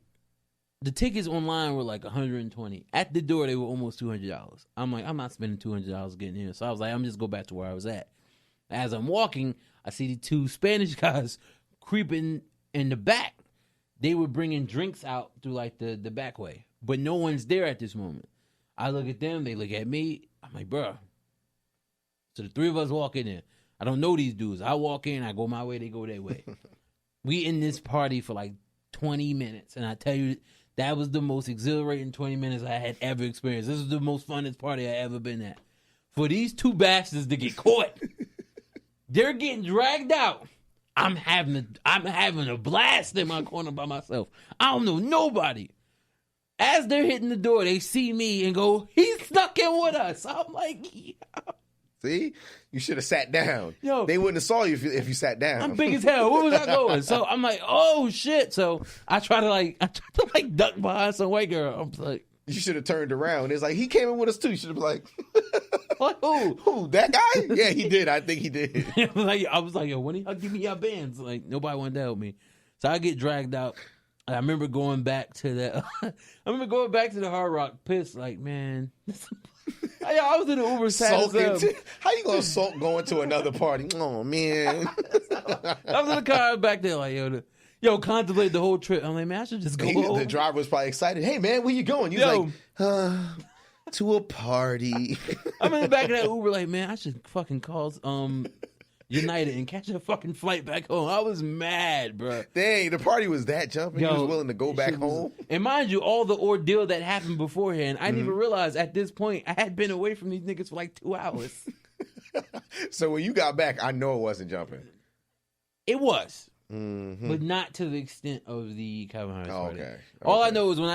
the tickets online were like $120. At the door, they were almost $200. I'm like, I'm not spending $200 getting here. So I was like, I'm just go back to where I was at. As I'm walking, I see the two Spanish guys creeping in the back. They were bringing drinks out through like the back way, but no one's there at this moment. I look at them, they look at me. I'm like, bro. So the three of us walk in there. I don't know these dudes. I walk in, I go my way, they go their way. We in this party for like 20 minutes, and I tell you, that was the most exhilarating 20 minutes I had ever experienced. This was the most funnest party I ever been at. For these two bastards to get caught, they're getting dragged out. I'm having a blast in my corner by myself. I don't know nobody. As they're hitting the door, they see me and go, he's stuck in with us. I'm like, yeah. See? You should have sat down. Yo, they wouldn't have saw you if you sat down. I'm big as hell. Where was I going? So I'm like, oh shit. So I try to duck behind some white girl. I'm like, you should have turned around. It's like, he came in with us too. You should have been like, what, who? Who? That guy? Yeah, he did. I think he did. I was like, yo, when y'all give me your bands? Like, nobody wanted to help me. So I get dragged out. I remember going back to the Hard Rock pissed, like, man. I was in the Uber sad. How you gonna sulk going to another party? Oh man. I was in the car back there like, yo, contemplate the whole trip. I'm like, man, I should just go. The driver was probably excited. Hey man, where you going? You like, to a party. I'm in the back of that Uber like, man, I should fucking call United and catch a fucking flight back home. I was mad, bro. Dang, the party was that jumping. You was willing to go back home. And mind you, all the ordeal that happened beforehand, I didn't even realize at this point I had been away from these niggas for like 2 hours. So when you got back, I know it wasn't jumping. It was, but not to the extent of the Calvin Harris party. Okay. All I know is when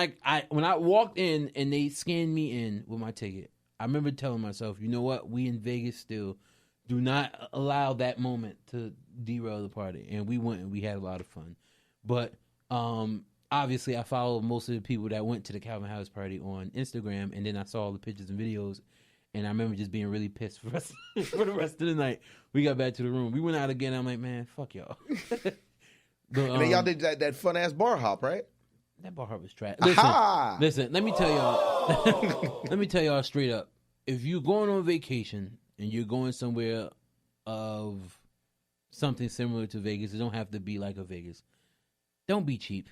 I walked in and they scanned me in with my ticket, I remember telling myself, you know what? We in Vegas still. Do not allow that moment to derail the party. And we went and we had a lot of fun. But obviously I followed most of the people that went to the Calvin Harris party on Instagram, and then I saw all the pictures and videos, and I remember just being really pissed for the rest of the night. We got back to the room. We went out again. I'm like, man, fuck y'all. But, and then y'all did that fun-ass bar hop, right? That bar hop was trash. Listen, let me tell y'all. Let me tell y'all straight up. If you're going on vacation and you're going somewhere of something similar to Vegas, it don't have to be like a Vegas. Don't be cheap.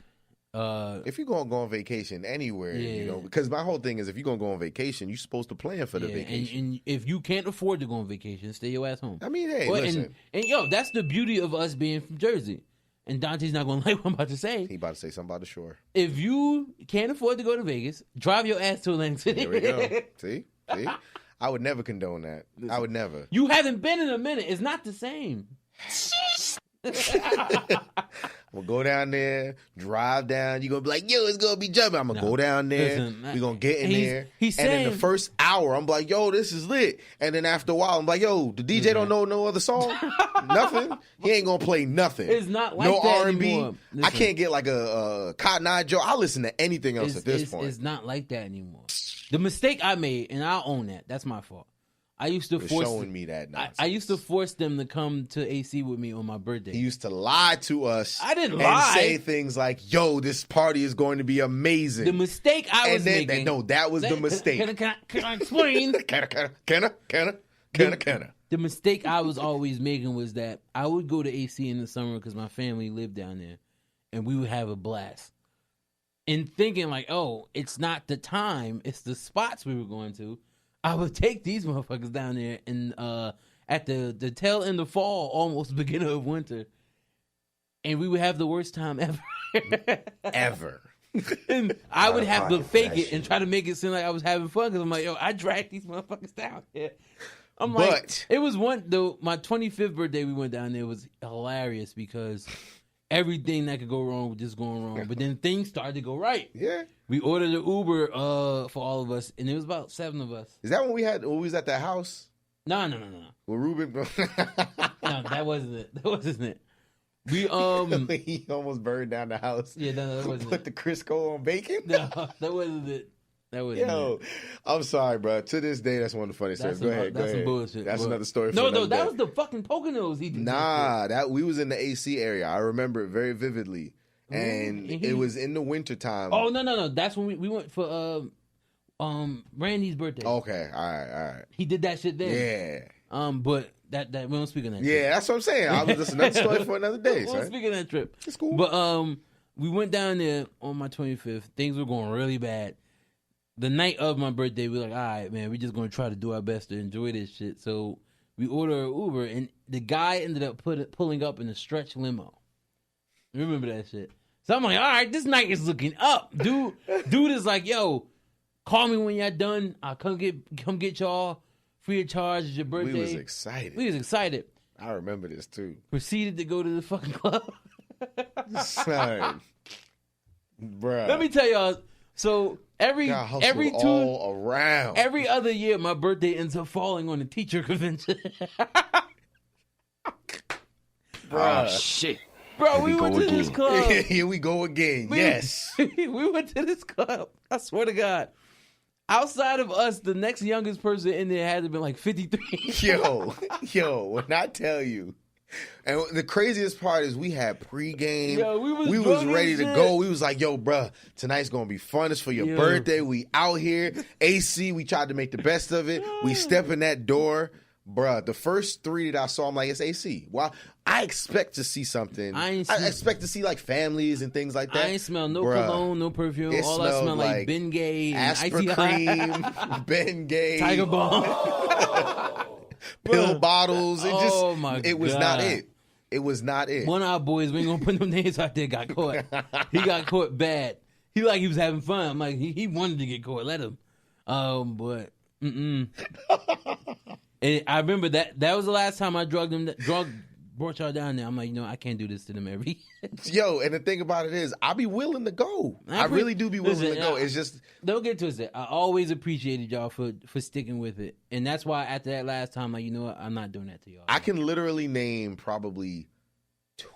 If you're going to go on vacation anywhere, you know, because my whole thing is if you're going to go on vacation, you're supposed to plan for the vacation. And if you can't afford to go on vacation, stay your ass home. I mean, hey, listen. And yo, that's the beauty of us being from Jersey. And Dante's not going to like what I'm about to say. He about to say something about the shore. If you can't afford to go to Vegas, drive your ass to Atlantic City. There we go. See? I would never condone that. Listen, I would never. You haven't been in a minute. It's not the same. We'll go down there, drive down. You're going to be like, yo, it's going to be jumping. I'm going to go down there. We're going to get in there. And in the first hour, I'm like, yo, this is lit. And then after a while, I'm like, yo, the DJ don't know no other song? Nothing? He ain't going to play nothing. It's not like no that R&B. anymore. I can't get like a Cotton Eye Joe. I'll listen to anything else at this point. It's not like that anymore. The mistake I made, and I'll own that. That's my fault. I used to showing me that nonsense. I used to force them to come to AC with me on my birthday. He used to lie to us. I didn't lie. And say things like, yo, this party is going to be amazing. The mistake I was making. No, that was the mistake. Can I explain? Can I? the mistake I was always making was that I would go to AC in the summer because my family lived down there, and we would have a blast. And thinking like, oh, it's not the time, it's the spots we were going to. I would take these motherfuckers down there and at the tail end of fall, almost beginning of winter, and we would have the worst time ever. Ever. And I would have to pocket for fake that it and shit. try to make it seem like I was having fun because I'm like, yo, I dragged these motherfuckers down here. I'm But- like, it was my 25th birthday we went down there was hilarious because everything that could go wrong was just going wrong. But then things started to go right. Yeah. We ordered an Uber for all of us, and it was about 7 of us. Is that when we was at that house No. with Ruben? No, that wasn't it. That wasn't it. We He almost burned down the house. Yeah, no, that wasn't Put it. the Crisco on bacon. No, that wasn't it. That wasn't Yo, it. I'm sorry, bro. To this day, that's one of the funniest stories. Go ahead. That's some bullshit. That's but- another story. For No, another that day. was the fucking Poconos he did. Nah, that we was in the AC area. I remember it very vividly, and and it was in the wintertime. Oh no! That's when we went for Randy's birthday. Okay, all right. He did that shit there. Yeah, But that we don't speak on that. yeah. That's what I'm saying. I was just another story for another day. We don't Son. speak on that trip. It's cool. But we went down there on my 25th. Things were going really bad. The night of my birthday, we were like, all right, man, we're just gonna try to do our best to enjoy this shit. So we ordered an Uber, and the guy ended up pulling up in a stretch limo. Remember that shit? So I'm like, all right, this night is looking up. Dude is like, yo, call me when you're done. I'll come get y'all free of charge. It's your birthday. We was excited. We was excited. I remember this too. Proceeded to go to the fucking club. Son, bruh. Let me tell y'all. So every all around. every other year, my birthday ends up falling on the teacher convention. Bruh. Shit. Bro, we went to this club. Here we go again. Yes. we went to this club. I swear to God. Outside of us, the next youngest person in there had to been like 53. Yo, when I tell you. And the craziest part is we had pregame. Yo, we was was drunk ready as to shit. go. We was like, yo, bruh, tonight's going to be fun. It's for your Yo. birthday. We out here. AC, we tried to make the best of it. We step in that door. Bruh, the first 3 that I saw, I'm like, it's AC. Well, I expect to see something. I expect to see like families and things like that. I ain't smell no Bruh, cologne, no perfume. it All I smell smelled like like Bengay and Asper ITI. cream, Ben Gay, Tiger Balm. pill bottles. It just, Oh, my it was God. not it. It was not it. One of our boys, we ain't gonna put no names out there, got caught. He got caught bad. He was having fun. I'm like, he wanted to get caught. Let him. But And I remember that was the last time I brought y'all down there. I'm like, I can't do this to them every year. Yo, and the thing about it is, I be willing to go. I really do be willing to go. It's just Don't get twisted. I always appreciated y'all for sticking with it, and that's why after that last time, like, you know what, I'm not doing that to y'all. I can literally name probably 2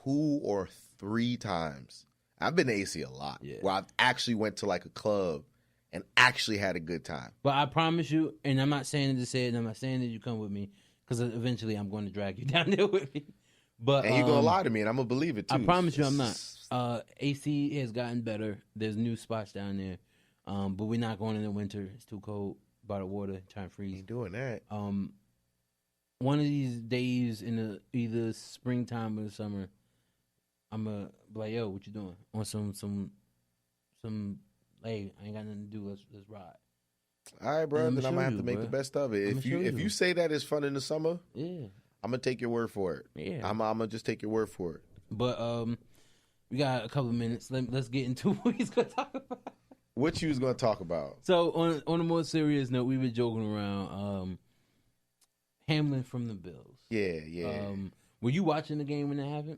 or 3 times. I've been to AC a lot. Yeah. Where I've actually went to like a club and actually had a good time. But I promise you, and I'm not saying it to say it, and I'm not saying that you come with me, because eventually I'm going to drag you down there with me. But And you're gonna lie to me, and I'm gonna believe it too. I promise you, I'm not. AC has gotten better. There's new spots down there, but we're not going in the winter. It's too cold by the water, trying to freeze. Ain't doing that. One of these days in the either springtime or the summer, I'm gonna be like, yo, what you doing? On some. Hey, I ain't got nothing to do. Let's ride. All right, bro. I'ma Then I'm show gonna have you, to make bro. the best of it. I'ma show If you. you say that it's fun in the summer, Yeah, I'm gonna take your word for it. yeah. I'm gonna just take your word for it. But we got a couple of minutes. Let's get into what he's gonna talk about. What you was gonna talk about? So on a more serious note, we were joking around. Hamlin from the Bills. Yeah. Were you watching the game when that happened?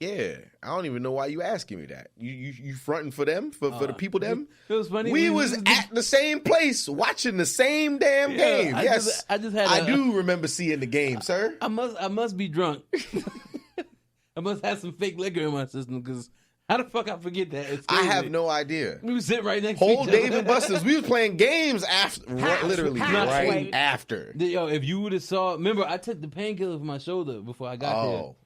Yeah. I don't even know why you asking me that. You fronting for them for the people them? It was funny. We was at the same place watching the same damn game. Yes, I just had. I do remember seeing the game, sir. I must be drunk. I must have some fake liquor in my system because how the fuck I forget that? It's I crazy. have no idea. We was sitting right next to Whole each Dave other. and Buster's. We was playing games after, literally right Wait. after. Yo, if you would have saw, remember I took the painkiller for my shoulder before I got there. Oh,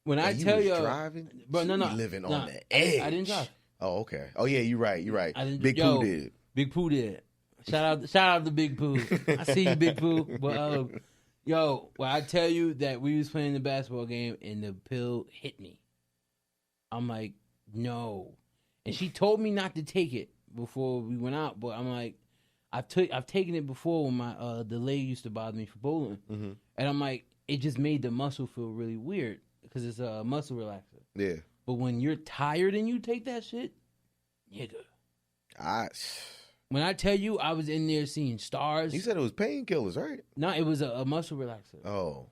When I and tell you you, was driving, bro, no, You living no, on the edge. I didn't drive. Oh, okay. Oh, yeah, you're right. You're right. I didn't. Big yo, Pooh did. Big Pooh did. Shout out to Big Pooh. I see you, Big Pooh. But Yo, well, I tell you that we was playing the basketball game and the pill hit me. I'm like, no. And she told me not to take it before we went out, but I'm like, I've taken it before when my the leg used to bother me for bowling, and I'm like, it just made the muscle feel really weird because it's a muscle relaxer. Yeah. But when you're tired and you take that shit, nigga. When I tell you, I was in there seeing stars. You said it was painkillers, right? No, it was a muscle relaxer. Oh.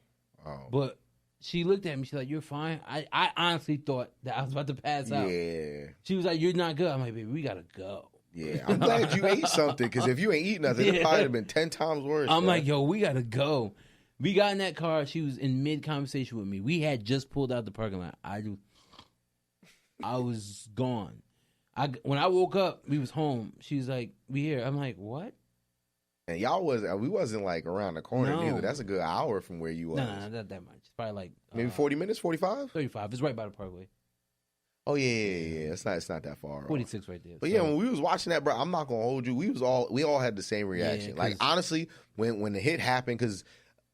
But she looked at me. She's like, "You're fine." I honestly thought that I was about to pass out. Yeah. She was like, "You're not good." I'm like, "Baby, we gotta go." Yeah. I'm glad you ate something because if you ain't eat nothing, it probably have been 10 times worse. I'm like, "Yo, we gotta go." We got in that car. She was in mid conversation with me. We had just pulled out the parking lot. I was gone. When I woke up, we was home. She was like, "We here." I'm like, "What?" And we wasn't like around the corner either. That's a good hour from where you was. No, not that much. It's probably like maybe 40 minutes, 45? 35. It's right by the parkway. Oh yeah. It's not that far. 46 right there. But yeah, when we was watching that, bro, I'm not gonna hold you. We all had the same reaction. Yeah, like honestly, when the hit happened, because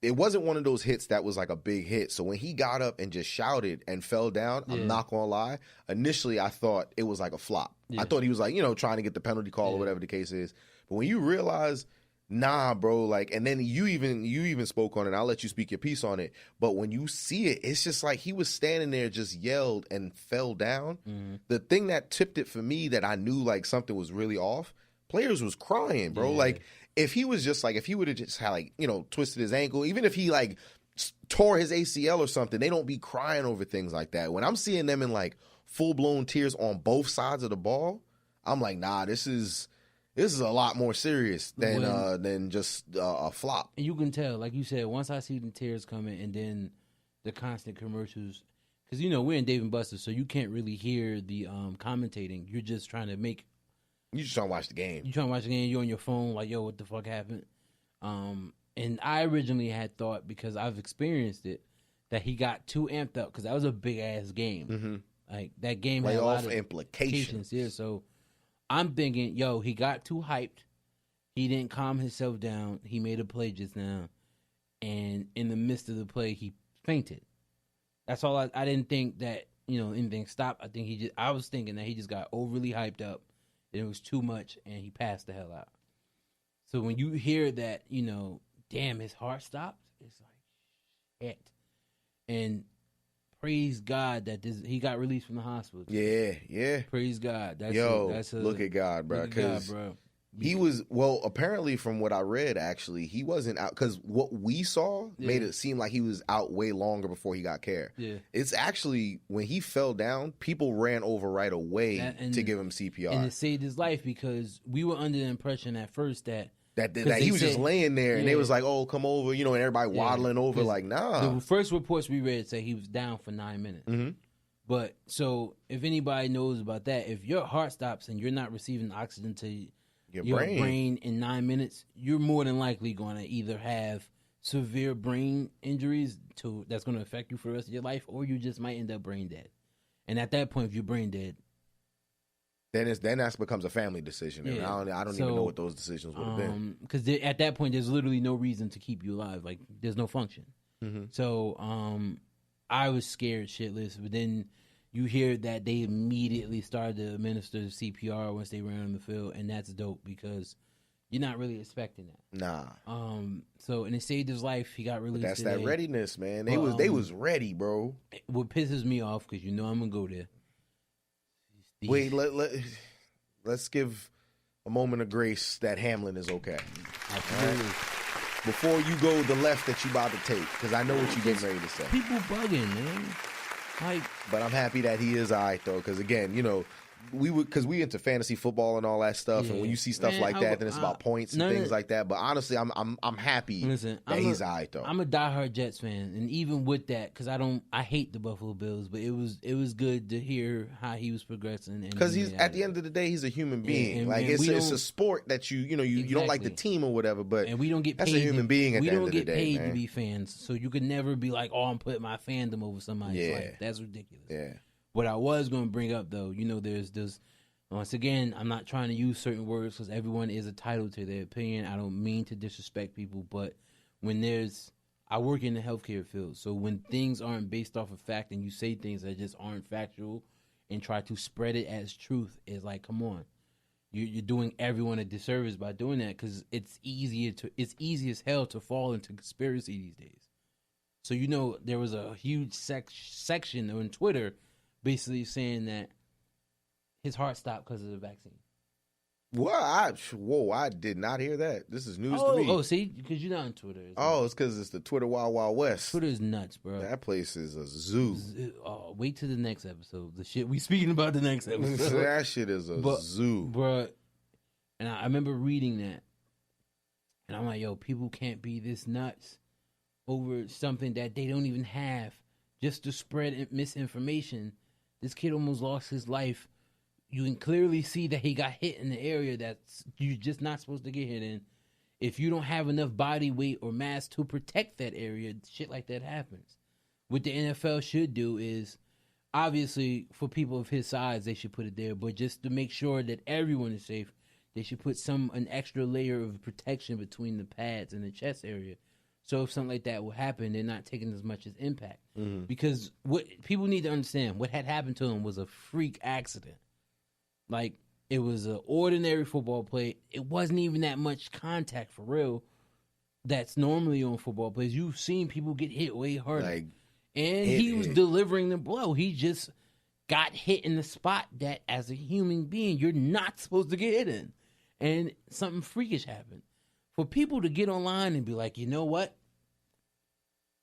it wasn't one of those hits that was like a big hit. So when he got up and just shouted and fell down, I'm not gonna lie. Initially, I thought it was like a flop. I thought he was like, trying to get the penalty call or whatever the case is. But when you realize, nah, bro, like, and then you even spoke on it. I'll let you speak your piece on it. But when you see it, it's just like he was standing there, just yelled and fell down. Mm-hmm. The thing that tipped it for me that I knew like something was really off. Players was crying, bro. Yeah. Like if he was just like, if he would have just had like, twisted his ankle, even if he like tore his ACL or something, they don't be crying over things like that. When I'm seeing them in like full blown tears on both sides of the ball, I'm like, nah, this is a lot more serious than just a flop. And you can tell, like you said, once I see the tears coming and then the constant commercials, because we're in Dave and Buster's, so you can't really hear the commentating. You're just trying to make. You just trying to watch the game. You trying to watch the game. You're on your phone, like, yo, what the fuck happened? And I originally had thought, because I've experienced it, that he got too amped up because that was a big ass game. Mm-hmm. Like that game had a lot of implications. Yeah, so I'm thinking, yo, he got too hyped. He didn't calm himself down. He made a play just now, and in the midst of the play, he fainted. That's all. I didn't think that anything stopped. I was thinking that he just got overly hyped up. And it was too much, and he passed the hell out. So when you hear that, damn, his heart stopped, it's like, shit. And praise God that he got released from the hospital. Yeah. Praise God. Look at God, bro. Because he was, apparently from what I read, actually, he wasn't out, because what we saw made it seem like he was out way longer before he got care. Yeah. It's actually, when he fell down, people ran over right away to give him CPR. And it saved his life, because we were under the impression at first that he was just laying there, and they was like, oh, come over, and everybody waddling over, like, nah. The first reports we read say he was down for 9 minutes. Mm-hmm. But, so, if anybody knows about that, if your heart stops and you're not receiving oxygen to your brain in 9 minutes, you're more than likely going to either have severe brain injuries that's going to affect you for the rest of your life, or you just might end up brain dead. And at that point, if you're brain dead, then that becomes a family decision. Yeah. I don't even know what those decisions would have been. Because at that point, there's literally no reason to keep you alive. Like, there's no function. Mm-hmm. So I was scared shitless. But then you hear that they immediately started to administer CPR once they ran on the field, and that's dope because you're not really expecting that. Nah. So, and it saved his life. He got released. But that's that readiness, man. They was ready, bro. What pisses me off, because I'm gonna go there. Wait, let's give a moment of grace that Hamlin is okay. Absolutely. Right? Before you go the left that you about to take, because I know what you're getting ready to say. People bugging, man. But I'm happy that he is all right, though, because again, we into fantasy football and all that stuff, and when you see stuff like that, then it's about points and things like that. But honestly, I'm happy that he's all right, though. I'm a diehard Jets fan, and even with that, because I hate the Buffalo Bills, but it was good to hear how he was progressing. Because he's at the end of the day, he's a human being. It's a sport that you don't like the team or whatever, but and we don't get paid. That's a human being at the end of the day. We don't get paid to be fans, so you could never be like, oh, I'm putting my fandom over somebody's life. That's ridiculous. Yeah. What I was going to bring up, though, there's once again, I'm not trying to use certain words because everyone is entitled to their opinion. I don't mean to disrespect people, but when I work in the healthcare field, so when things aren't based off of fact and you say things that just aren't factual and try to spread it as truth, it's like, come on, you're doing everyone a disservice by doing that, because it's easy as hell to fall into conspiracy these days. So there was a huge section on Twitter basically saying that his heart stopped because of the vaccine. I did not hear that. This is news to me. Oh, see, because you're not on Twitter. It's because it's the Twitter Wild Wild West. Twitter is nuts, bro. That place is a zoo. Wait till the next episode. The shit we speaking about the next episode. That shit is a zoo, bro. And I remember reading that, and I'm like, yo, people can't be this nuts over something that they don't even have just to spread misinformation. This kid almost lost his life. You can clearly see that he got hit in the area that you're just not supposed to get hit in. If you don't have enough body weight or mass to protect that area, shit like that happens. What the NFL should do is, obviously, for people of his size, they should put it there. But just to make sure that everyone is safe, they should put an extra layer of protection between the pads and the chest area. So if something like that will happen, they're not taking as much as impact. Mm-hmm. Because what people need to understand, what had happened to him was a freak accident. Like, it was an ordinary football play. It wasn't even that much contact for real. That's normally on football plays. You've seen people get hit way harder. He was delivering the blow. He just got hit in the spot that, as a human being, you're not supposed to get hit in. And something freakish happened. For people to get online and be like, you know what?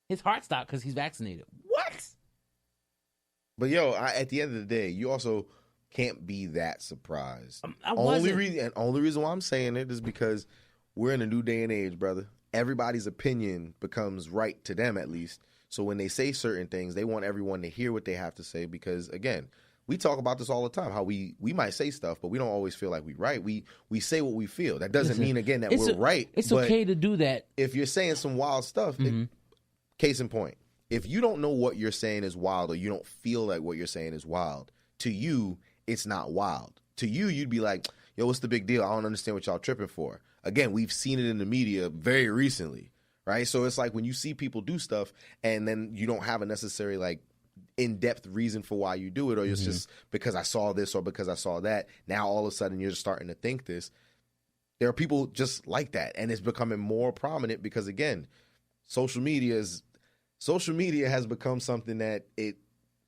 His heart stopped because he's vaccinated. What? But, at the end of the day, you also can't be that surprised. Only reason why I'm saying it is because we're in a new day and age, brother. Everybody's opinion becomes right to them, at least. So when they say certain things, they want everyone to hear what they have to say because, again, we talk about this all the time, how we might say stuff, but we don't always feel like we're right. We say what we feel. That doesn't mean, again, that we're right. It's okay to do that. If you're saying some wild stuff, case in point, if you don't know what you're saying is wild or you don't feel like what you're saying is wild, to you, it's not wild. To you, you'd be like, yo, what's the big deal? I don't understand what y'all tripping for. Again, we've seen it in the media very recently, right? So it's like when you see people do stuff and then you don't have a necessary, like, in-depth reason for why you do it, or it's just because I saw this or because I saw that. Now all of a sudden you're just starting to think this. There are people just like that, and it's becoming more prominent because, again, social media has become something that it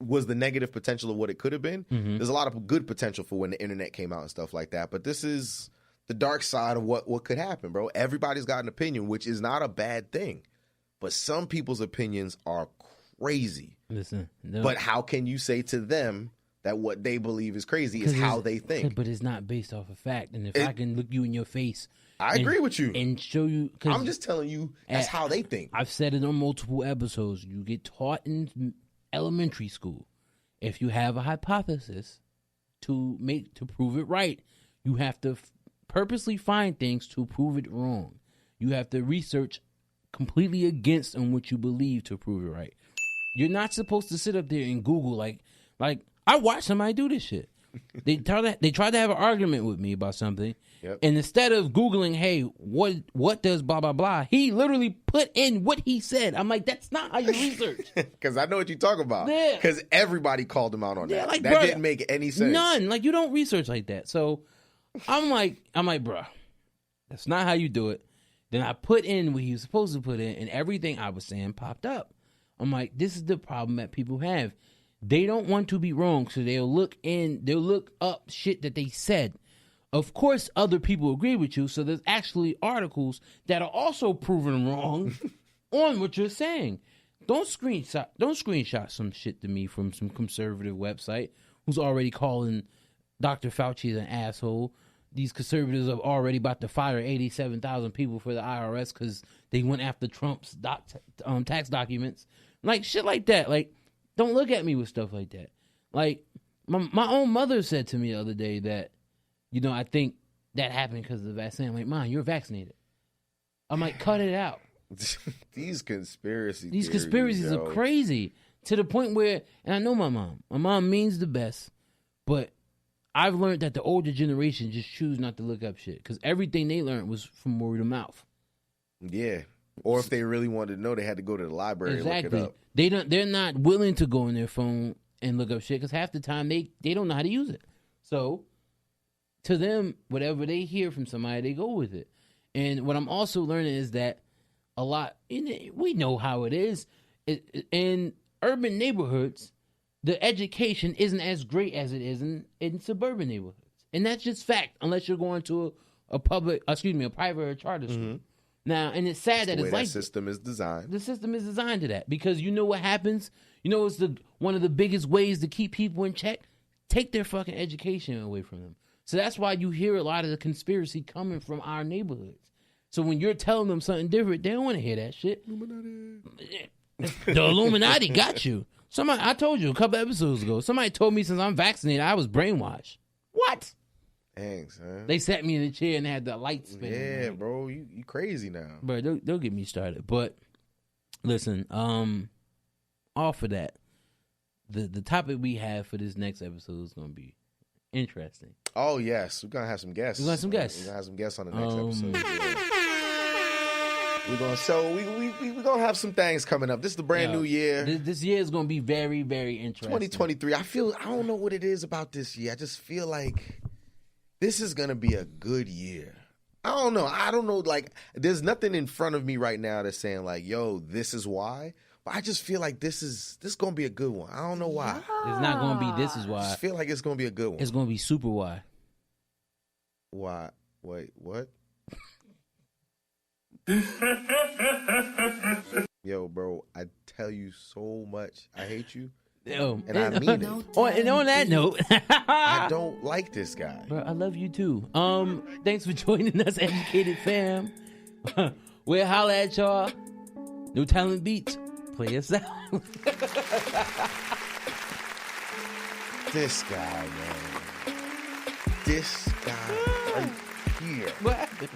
was the negative potential of what it could have been. There's a lot of good potential for when the internet came out and stuff like that, but this is the dark side of what could happen, bro. Everybody's got an opinion, which is not a bad thing, but some people's opinions are crazy. Listen, no. But how can you say to them that what they believe is crazy is how they think? But it's not based off of fact. And if I can look you in your face, I agree with you and show you. I'm just telling you that's how they think. I've said it on multiple episodes. You get taught in elementary school, if you have a hypothesis to prove it right, you have to purposely find things to prove it wrong. You have to research completely against on what you believe to prove it right. You're not supposed to sit up there and Google like I watched somebody do this shit. They tried to have an argument with me about something, and instead of Googling, hey, what does blah blah blah, he literally put in what he said. I'm like, that's not how you research. Because I know what you're talking about. Yeah. Because everybody called him out on that. Like, that bro, didn't make any sense. None. Like, you don't research like that. So I'm like, bro, that's not how you do it. Then I put in what he was supposed to put in, and everything I was saying popped up. I'm like, this is the problem that people have. They don't want to be wrong, so they'll look up shit that they said. Of course, other people agree with you, so there's actually articles that are also proven wrong on what you're saying. Don't screenshot some shit to me from some conservative website who's already calling Dr. Fauci an asshole. These conservatives are already about to fire 87,000 people for the IRS because they went after Trump's tax documents. Like, shit like that. Like, don't look at me with stuff like that. Like, my own mother said to me the other day that, I think that happened because of the vaccine. I'm like, Mom, you're vaccinated. I'm like, cut it out. These conspiracies are crazy to the point where, and I know my mom. My mom means the best, but I've learned that the older generation just choose not to look up shit because everything they learned was from word of mouth. Yeah. Or if they really wanted to know, they had to go to the library and look it up. They're not willing to go on their phone and look up shit because half the time they don't know how to use it. So to them, whatever they hear from somebody, they go with it. And what I'm also learning is that a lot, we know how it is. In urban neighborhoods, the education isn't as great as it is in suburban neighborhoods. And that's just fact, unless you're going to a private or charter school. Mm-hmm. Now, and it's sad that the it's way like that system is designed. The system is designed to that because you know what happens? You know, it's one of the biggest ways to keep people in check. Take their fucking education away from them. So that's why you hear a lot of the conspiracy coming from our neighborhoods. So when you're telling them something different, they don't want to hear that shit. The Illuminati got you. I told you a couple episodes ago, somebody told me since I'm vaccinated, I was brainwashed. What? Thanks, man. They sat me in a chair and had the lights spinning. Yeah, bro, you crazy now. Bro, don't get me started. But listen, off of that, the topic we have for this next episode is going to be interesting. Oh yes, we're gonna have some guests. We're gonna have some guests. We're gonna have some guests on the next episode. Yeah. We're gonna have some things coming up. This is the brand new year. This year is gonna be very, very interesting. 2023. I don't know what it is about this year. I just feel like this is gonna be a good year. I don't know. Like, there's nothing in front of me right now that's saying like, "Yo, this is why." But I just feel like this is gonna be a good one. I don't know why. It's not gonna be. This is why. I just feel like it's gonna be a good one. It's gonna be super why. Why? Wait, what? Yo, bro, I tell you so much. I hate you. And I mean it. On that note, I don't like this guy. Bro, I love you too. Thanks for joining us, Educated Fam. We'll holla at y'all. New Talent Beats. Play us out. This guy, man. This guy right here. What happened?